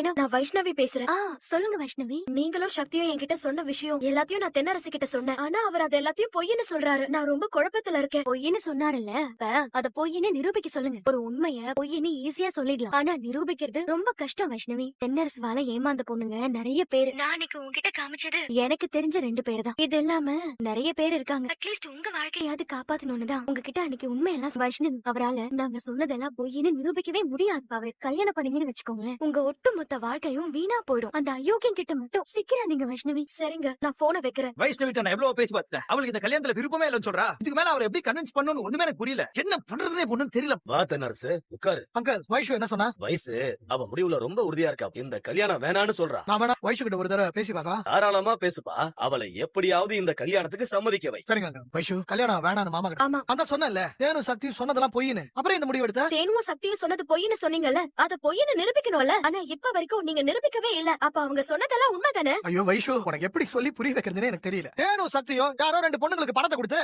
மீனா, நான் வைஷ்ணவி பேசுறேன். சொல்லுங்க வைஷ்ணவி. நீங்களும் சக்தியும் என்கிட்ட சொன்ன விஷயம் எல்லாத்தையும் நான் தென்னரசு கிட்ட சொன்னேன். ஆனா அவர் அது எல்லாத்தையும் பொய்ன்னு சொல்றாரு. நான் ரொம்ப குழப்பத்துல இருக்கேன். பொய்ன்னு சொன்னாருல்ல, இப்ப அத பொய்ன்னு நிரூபிக்க சொல்லுங்க. ஒரு உண்மைய பொய்ன்னு ஈஸியா சொல்லிடலாம், ஆனா நிரூபிக்கிறது ரொம்ப கஷ்டம் வைஷ்ணவி. தென்னரசுவால ஏமாந்த பொண்ணுங்க நிறைய பேரு. நான் அன்னைக்கு உன்கிட்ட காமிச்சது எனக்கு தெரிஞ்ச 2 பேர் தான். இது இல்லாம நிறைய பேர் இருக்காங்க. அட்லீஸ்ட் உங்க வாழ்க்கையாவது காப்பாத்தணும்னுதான் உங்ககிட்ட அன்னைக்கு உண்மையெல்லாம் வைஷ்ணவி. அவரால நாங்க சொன்னதெல்லாம் பொய்ன்னு நிரூபிக்கவே முடியாது. அவரை கல்யாணம் பண்ணீங்கன்னு வச்சுக்கோங்களேன், உங்க ஒட்டுமொத்த வாழ்க்கையும் வீணா போயிடும். அந்த அயோக்கியம் கிட்ட மட்டும் சிக்கிறாதீங்க வைஷ்ணவி. சரிங்க, நான் போனை வைக்கிறேன். வைஷ்ணவிட்ட நான் எவ்வளவு பேசி பார்த்தேன். அவளுக்கு இந்த கல்யாணத்துல விருப்பமே இல்லைன்னு சொல்றா. இதுக்கு மேல அவரை எப்படி கன்வின்ஸ் பண்ணணும்னு ஒண்ணுமே எனக்கு புரியல. என்ன பண்றதுனே பொண்ணுன்னு தெரியல. வா தென்னரசு, உட்காரு. அங்கிள், வைஷு என்ன சொன்னா? வயசு அவ முடிவுல ரொம்ப உறுதியா இருக்கா. இந்த கல்யாணம் வேணான்னு சொல்றா. நான் வேணா வைஷு கிட்ட ஒரு தடவை பேசி பாக்கா. தாராளமா பேசுப்பா. அவளை எப்படியாவது இந்த கல்யாணத்துக்கு சம்மதிக்க வை. சரிங்க அங்கிள். வைஷு கல்யாணம் வேணான்னு மாமா கிட்ட. ஆமா, அதான் சொன்னேன்ல, தேனு சக்தி சொன்னதெல்லாம் பொய்ன்னு. அப்புறம் இந்த முடிவு எடுத்த? தேனுவும் சக்தியும் சொன்னது பொய்ன்னு சொன்னீங்கல்ல, அத பொய்ன்னு நிரூபிக்கணும்ல. ஆனா இப்ப வரைக்கும் நீங்க நிரூபிக்கவே இல்ல. அப்ப அவங்க சொன்னதெல்லாம் உண்மைதானே? ஐயோ வைஷு, உனக்கு எப்படி சொல்லி புரிய வைக்கிறதுன்னு எனக்கு தெரியல. தேனு சக்தியும் யாரோ 2 பொண்ணுங்களுக்கு பணத்தை கொடுத்து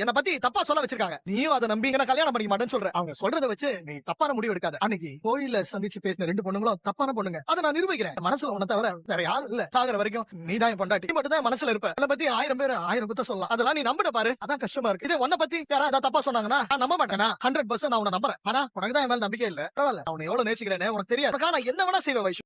என்ன பத்தி தப்பா சொல்ல வச்சிருக்காங்க. நீயும் அதை நம்பி என்ன கல்யாணம் பண்ணிக்க மாட்டேன்னு சொல்ற. அவங்க சொல்றதை வச்சு நீ தப்பான முடிவு எடுக்காத. அன்னைக்கு கோயில சந்திச்சு பேசின 2 பொண்ணுங்களும் தப்பான பொண்ணுங்க. அதை நான் நிரூபிக்கிறேன். மனசுல உன்னை தவிர வேற யாரும் இல்ல. சாகர வரைக்கும் நீ தான் பொண்டாட்டி. நீ மட்டும் தான் மனசுல இருப்ப. அதை பத்தி 1000 பேர் 1000 குத்த சொல்லலாம். அதெல்லாம் நீ நம்பிட பாரு. அதான் கஷ்டமா இருக்கு. இதே உன்னை பத்தி யாராவது தப்பா சொன்னாங்கன்னா நான் நம்ப மாட்டேனா? 100% நான் உன்னை நம்புறேன். ஆனா உனக்கு தான் என் மேல நம்பிக்கை இல்ல. பரவாயில்ல, அவனை எவ்வளவு நேசிக்கிறேன்னு உனக்கு தெரியாது. நான் என்ன வேணா செய்வேன் வைஷு.